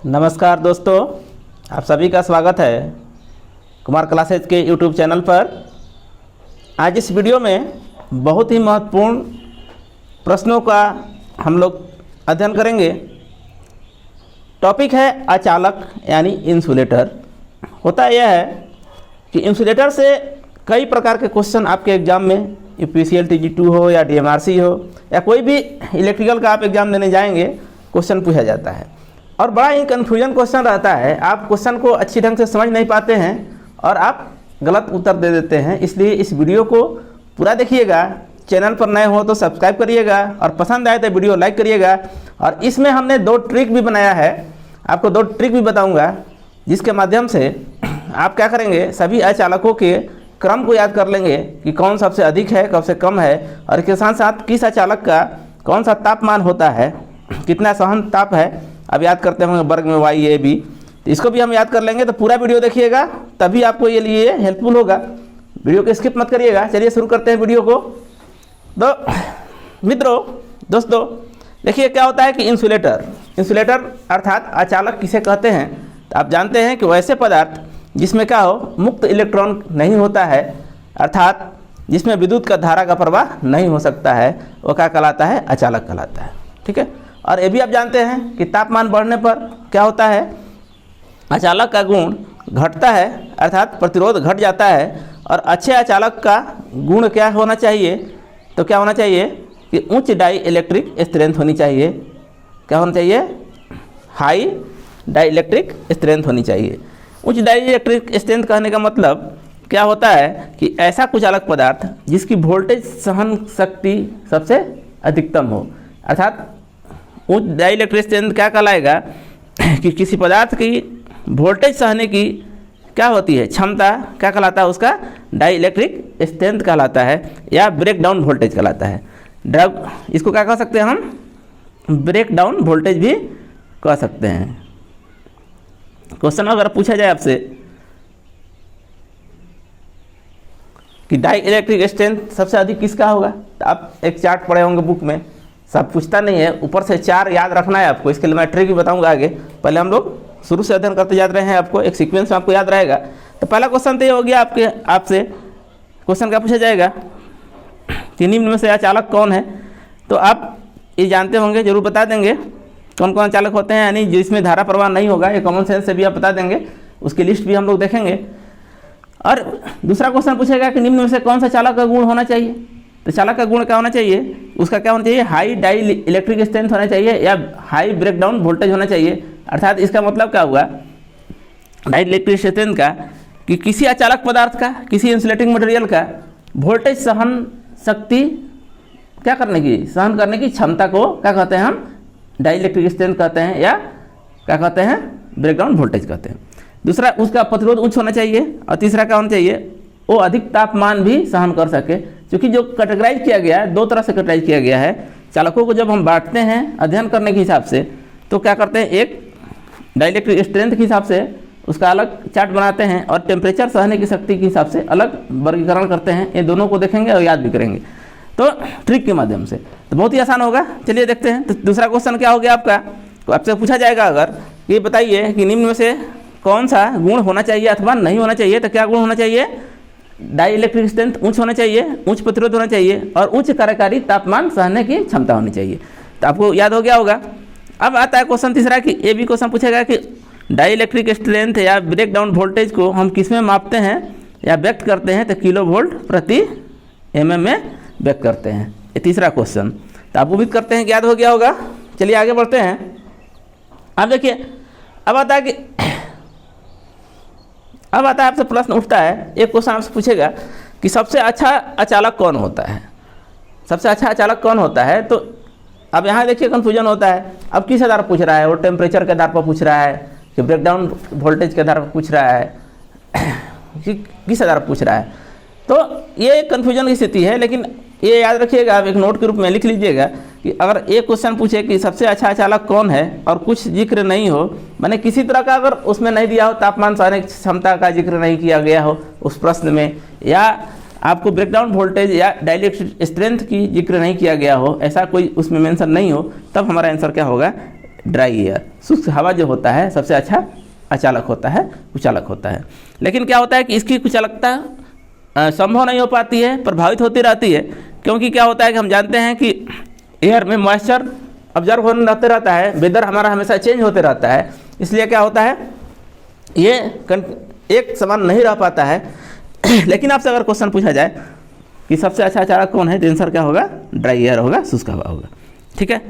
नमस्कार दोस्तों, आप सभी का स्वागत है कुमार क्लासेज के यूट्यूब चैनल पर। आज इस वीडियो में बहुत ही महत्वपूर्ण प्रश्नों का हम लोग अध्ययन करेंगे। टॉपिक है अचालक यानी इंसुलेटर। होता यह है कि इंसुलेटर से कई प्रकार के क्वेश्चन आपके एग्ज़ाम में UPSC TG2 हो या DMRC हो या कोई भी इलेक्ट्रिकल का आप एग्ज़ाम देने जाएंगे, क्वेश्चन पूछा जाता है और बड़ा ही कन्फ्यूजन क्वेश्चन रहता है। आप क्वेश्चन को अच्छी ढंग से समझ नहीं पाते हैं और आप गलत उत्तर दे देते हैं। इसलिए इस वीडियो को पूरा देखिएगा। चैनल पर नए हो तो सब्सक्राइब करिएगा और पसंद आए तो वीडियो लाइक करिएगा। और इसमें हमने 2 ट्रिक भी बनाया है, आपको 2 ट्रिक भी बताऊंगा, जिसके माध्यम से आप क्या करेंगे, सभी अचालकों के क्रम को याद कर लेंगे कि कौन सबसे अधिक है, कब से कम है, और इसके साथ साथ किस अचालक का कौन सा तापमान होता है, कितना सहन ताप है। अब याद करते होंगे वर्ग में Y A B, तो इसको भी हम याद कर लेंगे। तो पूरा वीडियो देखिएगा, तभी आपको ये लिए हेल्पफुल होगा। वीडियो को स्किप मत करिएगा। चलिए शुरू करते हैं वीडियो को। तो मित्रों, दोस्तों, देखिए क्या होता है कि इंसुलेटर अर्थात अचालक किसे कहते हैं। तो आप जानते हैं कि वैसे पदार्थ जिसमें क्या हो, मुक्त इलेक्ट्रॉन नहीं होता है, अर्थात जिसमें विद्युत का धारा का प्रवाह नहीं हो सकता है, वो क्या कहलाता है, अचालक कहलाता है। ठीक है। और ये भी आप जानते हैं कि तापमान बढ़ने पर क्या होता है, अचालक का गुण घटता है, अर्थात प्रतिरोध घट जाता है। और अच्छे अचालक का गुण क्या होना चाहिए, तो क्या होना चाहिए कि उच्च डाई इलेक्ट्रिक स्ट्रेंथ होनी चाहिए। क्या होना चाहिए, हाई डाई इलेक्ट्रिक स्ट्रेंथ होनी चाहिए। उच्च डाई इलेक्ट्रिक स्ट्रेंथ कहने का मतलब क्या होता है कि ऐसा कुछ चालक पदार्थ जिसकी वोल्टेज सहन शक्ति सबसे अधिकतम हो, अर्थात उच्च डाई इलेक्ट्रिक स्ट्रेंथ क्या कहलाएगा कि किसी पदार्थ की वोल्टेज सहने की क्या होती है, क्षमता क्या कहलाता है, उसका डाई इलेक्ट्रिक स्ट्रेंथ कहलाता है या ब्रेक डाउन वोल्टेज कहलाता है। इसको क्या कह सकते हैं हम, ब्रेक डाउन वोल्टेज भी कह सकते हैं। क्वेश्चन अगर पूछा जाए आपसे कि डाई इलेक्ट्रिक स्ट्रेंथ सबसे अधिक किसका होगा, तो आप एक चार्ट पढ़े होंगे बुक में, सब पूछता नहीं है, ऊपर से 4 याद रखना है आपको। इसके लिए मैं ट्रिक भी बताऊंगा आगे। पहले हम लोग शुरू से अध्ययन करते जाते रहे हैं, आपको एक सीक्वेंस में आपको याद रहेगा। तो पहला क्वेश्चन तो ये हो गया आपसे क्वेश्चन क्या पूछा जाएगा कि निम्न में से अचालक कौन है। तो आप ये जानते होंगे, जरूर बता देंगे कौन कौन अचालक होते हैं, यानी जिसमें धारा प्रवाह नहीं होगा। ये कॉमन सेंस से भी आप बता देंगे, उसकी लिस्ट भी हम लोग देखेंगे। और दूसरा क्वेश्चन पूछेगा कि निम्न में से कौन सा चालक का गुण होना चाहिए। तो चालक का गुण क्या होना चाहिए, उसका क्या होना चाहिए, हाई डाई इलेक्ट्रिक स्ट्रेंथ होना चाहिए या हाई ब्रेक डाउन वोल्टेज होना चाहिए। अर्थात इसका मतलब क्या हुआ डाई इलेक्ट्रिक स्ट्रेंथ का, कि किसी अचालक पदार्थ का, किसी इंसुलेटिंग मटेरियल का वोल्टेज सहन शक्ति क्या करने की, सहन करने की क्षमता को क्या कहते हैं हम, डाई इलेक्ट्रिक स्ट्रेंथ कहते हैं या क्या कहते हैं, ब्रेक डाउन वोल्टेज कहते हैं। दूसरा, उसका प्रतिरोध उच्च होना चाहिए। और तीसरा क्या होना चाहिए, वो अधिक तापमान भी सहन कर सके। क्योंकि जो कैटेगराइज किया गया है, 2 तरह से कैटेगराइज किया गया है चालकों को। जब हम बांटते हैं अध्ययन करने के हिसाब से, तो क्या करते हैं, एक डाइलेक्ट्रिक स्ट्रेंथ के हिसाब से उसका अलग चार्ट बनाते हैं और टेम्परेचर सहने की शक्ति के हिसाब से अलग वर्गीकरण करते हैं। ये दोनों को देखेंगे और याद भी करेंगे, तो ट्रिक के माध्यम से। तो बहुत ही आसान होगा। चलिए देखते हैं। तो दूसरा क्वेश्चन क्या हो गया आपका, तो आपसे पूछा जाएगा अगर ये बताइए कि निम्न में से कौन सा गुण होना चाहिए अथवा नहीं होना चाहिए। तो क्या गुण होना चाहिए, डाई इलेक्ट्रिक स्ट्रेंथ उच्च होना चाहिए, उच्च प्रतिरोध होना चाहिए और उच्च कार्यकारी तापमान सहने की क्षमता होनी चाहिए। तो आपको याद हो गया होगा। अब आता है क्वेश्चन तीसरा कि ये भी क्वेश्चन पूछेगा कि डाई इलेक्ट्रिक स्ट्रेंथ या ब्रेक डाउन वोल्टेज को हम किस में मापते हैं या व्यक्त करते हैं। तो किलो वोल्ट प्रति mm में व्यक्त करते हैं। ये तीसरा क्वेश्चन। तो आप उम्मीद करते हैं कि याद हो गया होगा। चलिए आगे बढ़ते हैं। अब देखिए, अब आता है आपसे प्रश्न उठता है, एक क्वेश्चन आपसे पूछेगा कि सबसे अच्छा अचालक कौन होता है, सबसे अच्छा अचालक कौन होता है। तो अब यहाँ देखिए कन्फ्यूजन होता है। अब किस आधार पर पूछ रहा है, वो टेम्परेचर के आधार पर पूछ रहा है कि ब्रेकडाउन वोल्टेज के आधार पर पूछ रहा है कि किस आधार पर पूछ रहा है। तो ये कन्फ्यूजन की स्थिति है। लेकिन ये याद रखिएगा, आप एक नोट के रूप में लिख लीजिएगा कि अगर एक क्वेश्चन पूछे कि सबसे अच्छा चालक कौन है और कुछ जिक्र नहीं हो, माने किसी तरह का अगर उसमें नहीं दिया हो, तापमान सहने की क्षमता का जिक्र नहीं किया गया हो उस प्रश्न में, या आपको ब्रेकडाउन वोल्टेज या डाइलेक्ट्रिक स्ट्रेंथ की जिक्र नहीं किया गया हो, ऐसा कोई उसमें मेंशन नहीं हो, तब हमारा आंसर क्या होगा, ड्राई एयर। शुष्क हवा जो होता है सबसे अच्छा अचालक होता है, कुचालक होता है। लेकिन क्या होता है कि इसकी कुचालकता संभव नहीं हो पाती है, प्रभावित होती रहती है, क्योंकि क्या होता है कि हम जानते हैं कि एयर में मॉइस्चर ऑब्जर्व होने रहते रहता है, वेदर हमारा हमेशा चेंज होते रहता है, इसलिए क्या होता है ये एक समान नहीं रह पाता है। लेकिन आपसे अगर क्वेश्चन पूछा जाए कि सबसे अच्छा अचालक कौन है, तो आंसर क्या होगा, ड्राई एयर होगा, शुष्क हवा होगा। ठीक है,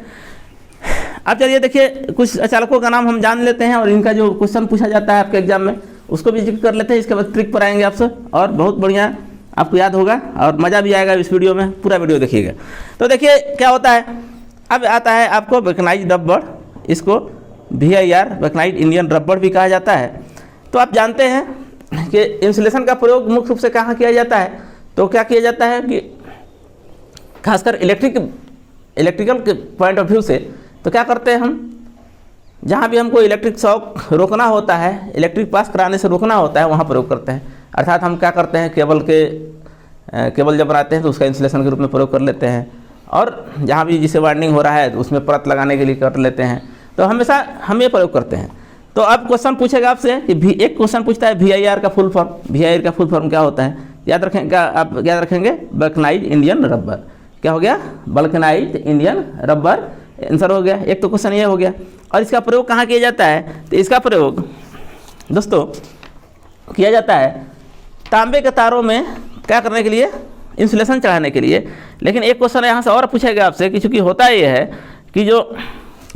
अब चलिए देखिए कुछ अचालकों का नाम हम जान लेते हैं और इनका जो क्वेश्चन पूछा जाता है आपके एग्जाम में उसको भी जिक्र कर लेते हैं। इसके बाद ट्रिक पर आएंगे आपसे और बहुत बढ़िया आपको याद होगा और मज़ा भी आएगा इस वीडियो में, पूरा वीडियो देखिएगा। तो देखिए क्या होता है, अब आता है आपको वल्कनाइज्ड रबर, इसको VIR वल्कनाइज्ड इंडियन रबर भी कहा जाता है। तो आप जानते हैं कि इंसुलेशन का प्रयोग मुख्य रूप से कहाँ किया जाता है, तो क्या किया जाता है कि खासकर इलेक्ट्रिकल के पॉइंट ऑफ व्यू से तो क्या करते हैं हम, जहाँ भी हमको इलेक्ट्रिक शॉक रोकना होता है, इलेक्ट्रिक पास कराने से रोकना होता है, वहाँ प्रयोग करते हैं। अर्थात हम क्या करते हैं, केबल जब बनाते हैं तो उसका इंसुलेशन के रूप में प्रयोग कर लेते हैं, और जहाँ भी जिसे वार्निंग हो रहा है तो उसमें परत लगाने के लिए कर लेते हैं। तो हमेशा हम ये प्रयोग करते हैं। तो अब क्वेश्चन पूछेगा आपसे कि एक क्वेश्चन पूछता है VIR का फुल फॉर्म, VIR का फुल फॉर्म क्या होता है, याद रखेंगे आप, याद रखेंगे वल्कनाइज्ड इंडियन रबर। क्या हो गया, वल्कनाइज्ड इंडियन रबर, आंसर हो गया। एक तो क्वेश्चन ये हो गया। और इसका प्रयोग कहाँ किया जाता है, तो इसका प्रयोग दोस्तों किया जाता है तांबे के तारों में क्या करने के लिए, इंसुलेशन चढ़ाने के लिए। लेकिन एक क्वेश्चन यहाँ से और पूछेगा आपसे कि चूँकि होता ये है कि जो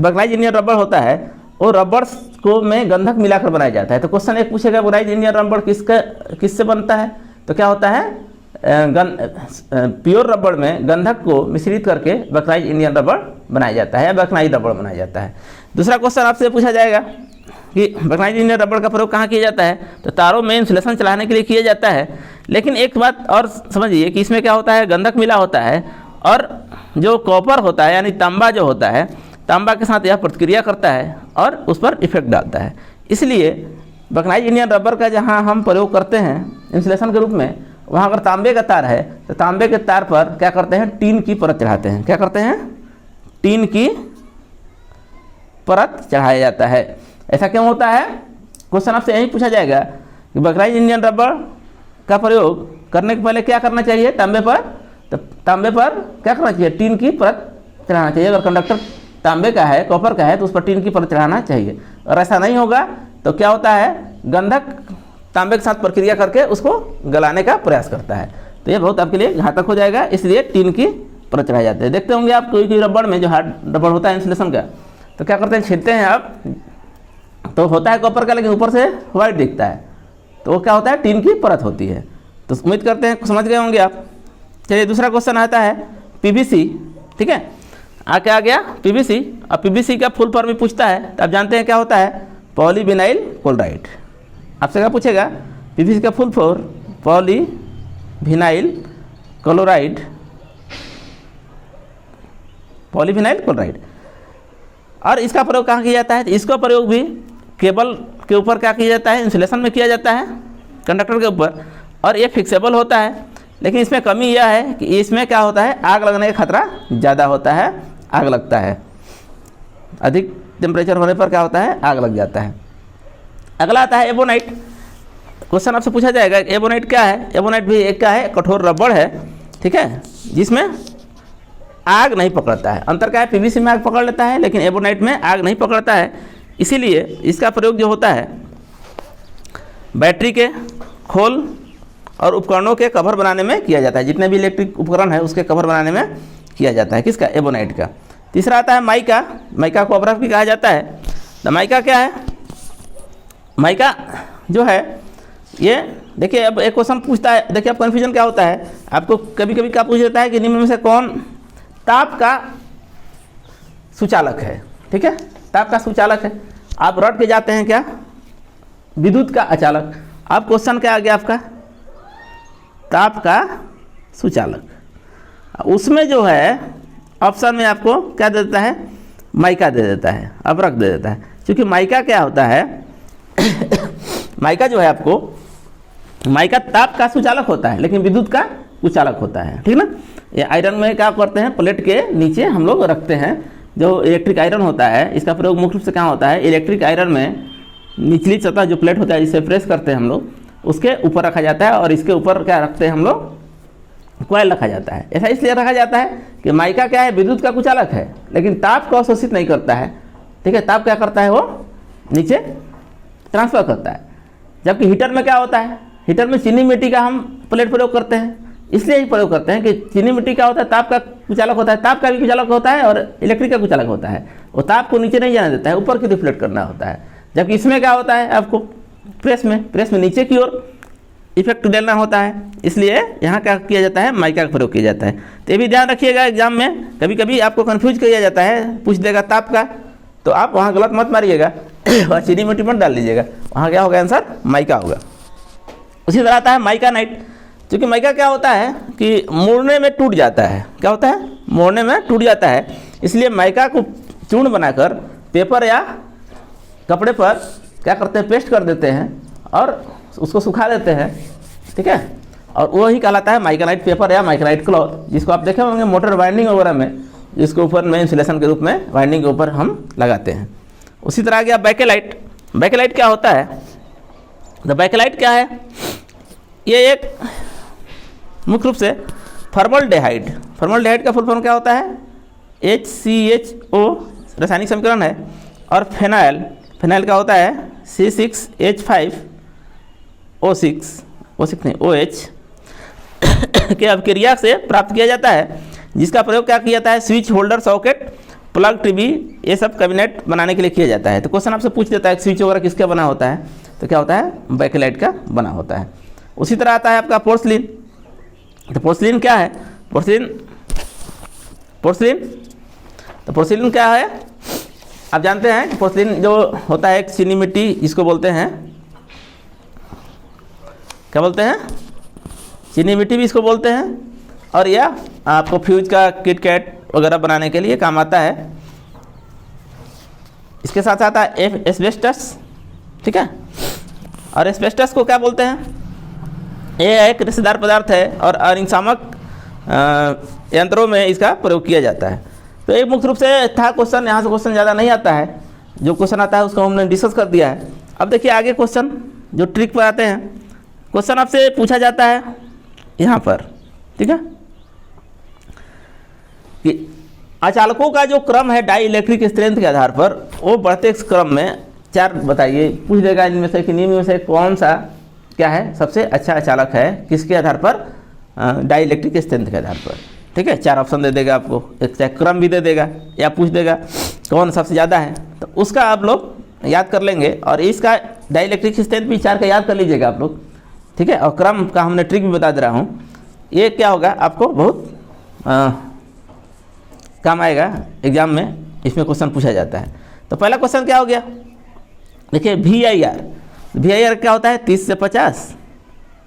वल्कनाइज्ड इंडियन रबर होता है वो रबर को में गंधक मिलाकर बनाया जाता है। तो क्वेश्चन एक पूछेगा वल्कनाइज्ड इंडियन रबर किससे बनता है, तो क्या होता है प्योर रबर में गंधक को मिश्रित करके वल्कनाइज्ड इंडियन रबर बनाया जाता है या वल्कनाइज्ड रबर बनाया जाता है। दूसरा क्वेश्चन आपसे पूछा जाएगा कि वल्कनाइज्ड इंडियन रबर का प्रयोग कहाँ किया जाता है, तो तारों में इंसुलेशन चढ़ाने के लिए किया जाता है। लेकिन एक बात और समझिए कि इसमें क्या होता है, गंधक मिला होता है और जो कॉपर होता है यानी तांबा जो होता है, तांबा के साथ यह प्रतिक्रिया करता है और उस पर इफेक्ट डालता है। इसलिए वल्कनाइज्ड इंडियन रबर का जहाँ हम प्रयोग करते हैं इंसुलेशन के रूप में, वहाँ अगर तांबे का तार है तो तांबे के तार पर क्या करते हैं, टीन की परत चढ़ाते हैं। क्या करते हैं, टीन की परत चढ़ाया जाता है। ऐसा क्यों होता है, क्वेश्चन आपसे यही पूछा जाएगा कि वल्कनाइज्ड इंडियन रबर का प्रयोग करने के पहले क्या करना चाहिए, तांबे पर, तो तांबे पर क्या करना चाहिए, टीन की परत चढ़ाना चाहिए। अगर कंडक्टर तांबे का है, कॉपर का है, तो उस पर टीन की परत चढ़ाना चाहिए। और ऐसा नहीं होगा तो क्या होता है, गंधक तांबे के साथ प्रक्रिया करके उसको गलाने का प्रयास करता है। तो ये बहुत आपके लिए घातक हो जाएगा, इसलिए टीन की परत चढ़ाए जाते हैं। देखते होंगे आप कोई रबड़ में जो हार्ड रबड़ होता है इंसुलेशन का, तो क्या करते हैं, छीलते हैं आप, तो होता है कॉपर का लेकिन ऊपर से वाइट दिखता है, तो वो क्या होता है, टीन की परत होती है। तो उम्मीद करते हैं समझ गए होंगे आप। चलिए दूसरा क्वेश्चन आता है PVC। ठीक है, क्या आ गया, PVC। अब PVC का फुल फॉर्म भी पूछता है, तो आप जानते हैं क्या होता है, पॉलीविनाइल क्लोराइड। आपसे क्या पूछेगा, PVC का full form polyvinyl chloride, polyvinyl chloride. और इसका प्रयोग कहाँ किया जाता है, तो इसका प्रयोग भी केबल के ऊपर क्या किया जाता है, इंसुलेशन में किया जाता है, कंडक्टर के ऊपर, और ये फिक्सेबल होता है। लेकिन इसमें कमी यह है कि इसमें क्या होता है, आग लगने का खतरा ज़्यादा होता है, आग लगता है, अधिक टेम्परेचर होने पर क्या होता है, आग लग जाता है। अगला आता है एबोनाइट। क्वेश्चन आपसे पूछा जाएगा एबोनाइट क्या है। एबोनाइट भी एक क्या है, कठोर रबड़ है, ठीक है, जिसमें आग नहीं पकड़ता है। अंतर क्या है, PVC में आग पकड़ लेता है लेकिन एबोनाइट में आग नहीं पकड़ता है। इसीलिए इसका प्रयोग जो होता है बैटरी के खोल और उपकरणों के कवर बनाने में किया जाता है। जितने भी इलेक्ट्रिक उपकरण है उसके कवर बनाने में किया जाता है, किसका, एबोनाइट का। तीसरा आता है माइका। माइका को अब्रक भी कहा जाता है। तो माइका क्या है, माइका जो है ये देखिए, अब एक क्वेश्चन पूछता है, देखिए अब कन्फ्यूजन क्या होता है, आपको कभी कभी क्या पूछ देता है कि निम्न में से कौन ताप का सुचालक है। ठीक है, ताप का सुचालक है। आप रट के जाते हैं क्या, विद्युत का अचालक। अब क्वेश्चन क्या आ गया आपका, ताप का सुचालक। उसमें जो है ऑप्शन में आपको क्या दे देता है, माइका दे देता है, अब्रक दे देता है। क्योंकि माइका क्या होता है माइका जो है आपको, माइका ताप का सुचालक होता है लेकिन विद्युत का कुचालक होता है। ठीक ना, ये आयरन में क्या करते हैं, प्लेट के नीचे हम लोग रखते हैं जो इलेक्ट्रिक आयरन होता है इसका प्रयोग मुख्य रूप से कहाँ होता है, इलेक्ट्रिक आयरन में निचली सतह जो प्लेट होता है जिसे प्रेस करते हैं हम लोग, उसके ऊपर रखा जाता है और इसके ऊपर क्या रखते हैं हम लोग, कॉइल रखा जाता है। ऐसा इसलिए रखा जाता है कि माइका क्या है, विद्युत का कुचालक है लेकिन ताप को अवशोषित नहीं करता है, ठीक है। ताप क्या करता है, वो नीचे ट्रांसफर करता है। जबकि हीटर में क्या होता है, हीटर में चीनी मिट्टी का हम प्लेट प्रयोग करते हैं, इसलिए ही प्रयोग करते हैं कि चीनी मिट्टी क्या होता है, ताप का कुचालक होता है, ताप का भी कुचालक होता है और इलेक्ट्रिक का कुचालक होता है। वो ताप को नीचे नहीं जाने देता है, ऊपर की रिफ्लेक्ट करना होता है। जबकि इसमें क्या होता है, आपको प्रेस में नीचे की ओर इफेक्ट देना होता है, इसलिए यहाँ क्या किया जाता है, माइका का प्रयोग किया जाता है। तो ये भी ध्यान रखिएगा, एग्जाम में कभी कभी आपको कन्फ्यूज किया जाता है, पूछ देगा ताप का, तो आप वहाँ गलत मत मारिएगा और चीनी मिट्टी मत डाल लीजिएगा, वहाँ क्या होगा आंसर, माइका होगा। उसी तरह आता है माइका नाइट। क्योंकि माइका क्या होता है कि मोड़ने में टूट जाता है, क्या होता है, मोड़ने में टूट जाता है, इसलिए माइका को चूर्ण बनाकर पेपर या कपड़े पर क्या करते हैं, पेस्ट कर देते हैं और उसको सुखा देते हैं, ठीक है। और वो ही कहलाता है माइकानाइट पेपर या माइकानाइट क्लॉथ, जिसको आप देखे होंगे मोटर वाइंडिंग वगैरह में, जिसके ऊपर में इंसुलेशन के रूप में वाइंडिंग के ऊपर हम लगाते हैं। उसी तरह आ गया बैकेलाइट। बैकेलाइट क्या होता है, तो बैकेलाइट क्या है, ये एक मुख्य रूप से फॉर्मल्डेहाइड का फुल फॉर्म क्या होता है, HCHO रासायनिक समीकरण है, और फेनाइल क्या होता है, C6H5O6 नहीं OH के अभिक्रिया से प्राप्त किया जाता है, जिसका प्रयोग क्या किया जाता है, switch holder, socket, plug, TV, ये सब कैबिनेट बनाने के लिए किया जाता है। तो क्वेश्चन आपसे पूछ देता है स्विच वगैरह किसका बना होता है, तो क्या होता है, बैकेलाइट का बना होता है। उसी तरह आता है आपका पोर्सलिन। तो पोर्सलिन क्या है, पोर्सलिन तो पोर्सलिन क्या है, आप जानते हैं कि पोर्सलिन जो होता है एक चीनी मिट्टी, जिसको बोलते हैं, क्या बोलते हैं, चीनी मिट्टी भी इसको बोलते हैं, और यह आपको फ्यूज का किट कैट वगैरह बनाने के लिए काम आता है। इसके साथ आता है एस्बेस्टस, ठीक है। और एस्बेस्टस को क्या बोलते हैं, ये एक रेशेदार पदार्थ है और अग्निशामक यंत्रों में इसका प्रयोग किया जाता है। तो एक मुख्य रूप से था क्वेश्चन, यहाँ से क्वेश्चन ज़्यादा नहीं आता है, जो क्वेश्चन आता है उसको हमने डिस्कस कर दिया है। अब देखिए आगे क्वेश्चन जो ट्रिक पर आते हैं, क्वेश्चन आपसे पूछा जाता है यहाँ पर, ठीक है, कि अचालकों का जो क्रम है डाई इलेक्ट्रिक स्ट्रेंथ के आधार पर, वो बढ़ते क्रम में 4 बताइए, पूछ देगा इनमें से कि निम्न में से कौन सा क्या है सबसे अच्छा अचालक है, किसके आधार पर, डाई इलेक्ट्रिक स्ट्रेंथ के आधार पर, ठीक है। 4 ऑप्शन दे देगा आपको, एक चाहे क्रम भी दे देगा या पूछ देगा कौन सबसे ज़्यादा है, तो उसका आप लोग याद कर लेंगे। और इसका डाई इलेक्ट्रिक स्ट्रेंथ भी 4 का याद कर लीजिएगा आप लोग, ठीक है। और क्रम का हमने ट्रिक भी बता दे रहा हूँ, ये क्या होगा आपको बहुत काम आएगा एग्जाम में, इसमें क्वेश्चन पूछा जाता है। तो पहला क्वेश्चन क्या हो गया, देखिए VIR क्या होता है, 30 से 50,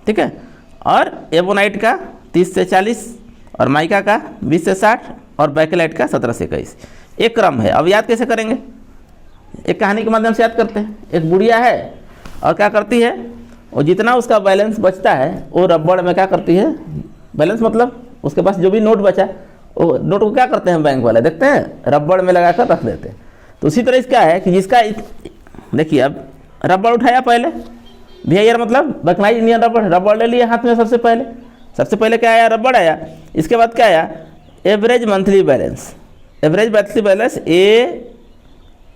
ठीक है। और एबोनाइट का 30 से 40, और माइका का 20 से 60, और बैकेलाइट का 17 से 21। एक क्रम है। अब याद कैसे करेंगे, एक कहानी के माध्यम से याद करते हैं। एक बुढ़िया है और क्या करती है, और जितना उसका बैलेंस बचता है वो रबड़ में क्या करती है, बैलेंस मतलब उसके पास जो भी नोट बचा, वो नोट को क्या करते हैं बैंक वाले, देखते हैं रबड़ में लगाकर रख देते हैं। तो उसी तरह इसका है कि जिसका, देखिए अब रबड़ उठाया पहले, VIR मतलब बकनाई इंडियन रबड़ ले लिया हाथ में, सबसे पहले क्या आया, रबड़ आया। इसके बाद क्या आया, एवरेज मंथली बैलेंस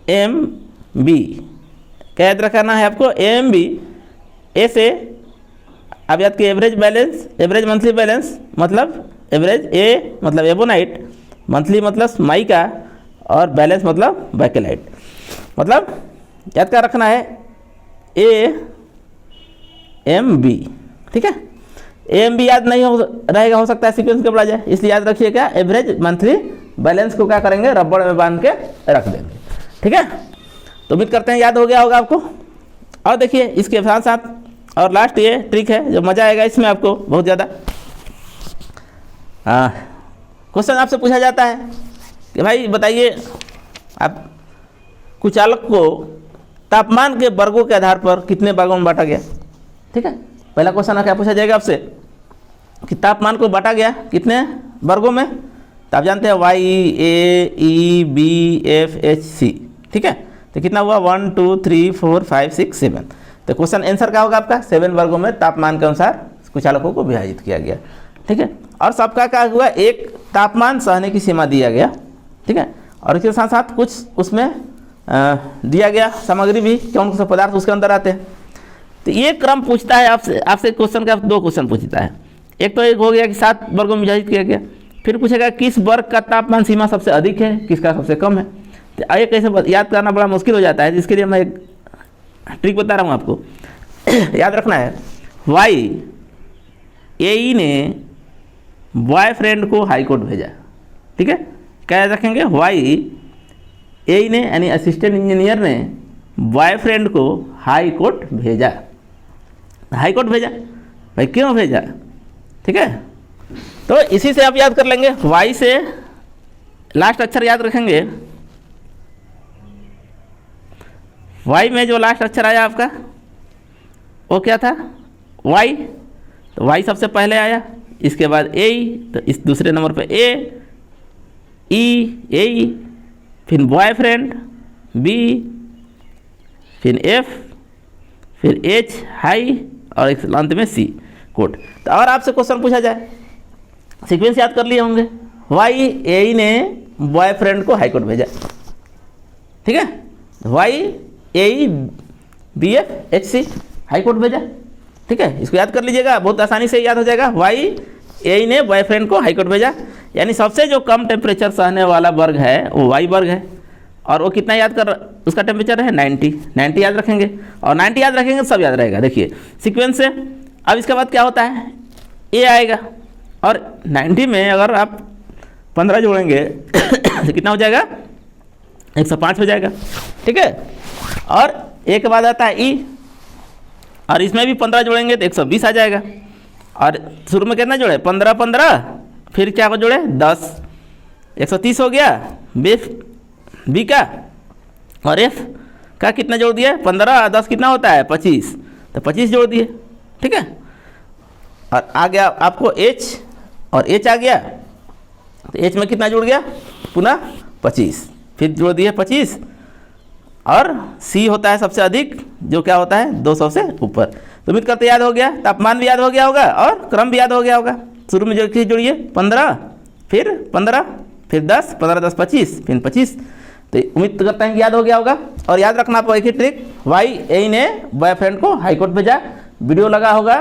AMB, क्या याद रखना है आपको, AMB, ए से अब याद किए एवरेज मंथली बैलेंस मतलब एवरेज, ए मतलब एबोनाइट, मंथली मतलब माइका, और बैलेंस मतलब बैकेलाइट। मतलब याद क्या रखना है, AMB, ठीक है। AMB याद नहीं रहेगा, हो सकता है सीक्वेंस के बढ़ा जाए, इसलिए याद रखिए क्या, एवरेज मंथली बैलेंस को क्या करेंगे, रबड़ में बांध के रख देंगे, ठीक है। तो उम्मीद करते हैं याद हो गया होगा आपको। और देखिए इसके साथ साथ और लास्ट ये ट्रिक है जो मज़ा आएगा इसमें आपको बहुत ज़्यादा। क्वेश्चन आपसे पूछा जाता है कि भाई बताइए, आप कुचालक को तापमान के वर्गों के आधार पर कितने भागों में बांटा गया, ठीक है। पहला क्वेश्चन क्या पूछा जाएगा आपसे कि तापमान को बांटा गया कितने वर्गों में, तो आप जानते हैं YAEBFHC, ठीक है। तो कितना हुआ 1 2 3 4 5 6 7। तो क्वेश्चन आंसर क्या होगा आपका 7 वर्गों में तापमान के अनुसार कुचालकों को विभाजित किया गया, ठीक है। और सबका क्या हुआ, एक तापमान सहने की सीमा दिया गया, ठीक है। और इसके साथ साथ कुछ उसमें दिया गया सामग्री भी, कौन कौन से पदार्थ उसके अंदर आते हैं। तो ये क्रम पूछता है आपसे क्वेश्चन का 2 क्वेश्चन पूछता है। एक तो एक हो गया कि 7 वर्गों में विभाजित किया गया, फिर पूछेगा किस वर्ग का तापमान सीमा सबसे अधिक है, किसका सबसे कम है। तो ये कैसे याद करना बड़ा मुश्किल हो जाता है, जिसके लिए मैं एक ट्रिक बता रहा हूँ आपको। याद रखना है, YAE ने बॉयफ्रेंड को हाई कोर्ट भेजा, ठीक है। क्या याद रखेंगे, YAE ने यानी असिस्टेंट इंजीनियर ने बॉयफ्रेंड को हाई कोर्ट भेजा। हाई कोर्ट भेजा भाई, क्यों भेजा, ठीक है। तो इसी से आप याद कर लेंगे, Y से लास्ट अक्षर याद रखेंगे। Y में जो लास्ट अक्षर आया आपका वो क्या था, Y। तो Y सबसे पहले आया, इसके बाद AE, तो इस दूसरे नंबर पे AE, फिर बॉयफ्रेंड B, फिर F, फिर H हाई, और एक अंत में C कोट। तो और आपसे क्वेश्चन पूछा जाए, सीक्वेंस याद कर लिए होंगे, YAE ने बॉयफ्रेंड को हाई कोर्ट भेजा, ठीक है। YAEBFHC हाई कोर्ट भेजा, ठीक है। इसको याद कर लीजिएगा, बहुत आसानी से याद हो जाएगा। YAE ने बॉयफ्रेंड को हाई कोर्ट भेजा, यानी सबसे जो कम टेम्परेचर सहने वाला वर्ग है वो Y वर्ग है। और वो कितना याद कर, उसका टेम्परेचर है 90 याद रखेंगे, और 90 याद रखेंगे तो सब याद रहेगा। देखिए सीक्वेंस से अब इसके बाद क्या होता है, A आएगा, और 90 में अगर आप 15 जोड़ेंगे तो कितना हो जाएगा, 105 हो जाएगा, ठीक है। और A के बाद आता है E, और इसमें भी 15 जोड़ेंगे तो 120 आ जाएगा। और शुरू में कितना जोड़े, 15, फिर क्या को जोड़े 10, 130 हो गया B का। और F का कितना जोड़ दिया, 15 10 कितना होता है 25, तो 25 जोड़ दिए, ठीक है। और आ गया आपको H, और H आ गया, तो H में कितना जुड़ गया, पुनः 25, फिर जोड़ दिए 25। और C होता है सबसे अधिक, जो क्या होता है 200 से ऊपर। तो उम्मीद करते याद हो गया, तापमान भी याद हो गया होगा और क्रम भी याद हो गया होगा। शुरू में जो चीज़ जोड़िए 15, फिर 10, 15 10 25, फिर 25। तो उम्मीद करते हैं कि याद हो गया होगा। और याद रखना आपको एक ही ट्रिक, YAE ने बॉयफ्रेंड को हाई कोर्ट भेजा। वीडियो लगा होगा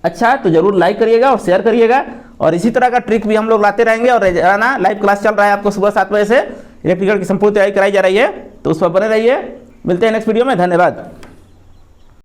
अच्छा तो ज़रूर लाइक करिएगा और शेयर करिएगा। और इसी तरह का ट्रिक भी हम लोग लाते रहेंगे। और रोजाना लाइव क्लास चल रहा है आपको सुबह 7 बजे से, इलेक्ट्रिकल की संपूर्ण तैयारी कराई जा रही है, तो उस पर बने रहिए। मिलते हैं नेक्स्ट वीडियो में, धन्यवाद।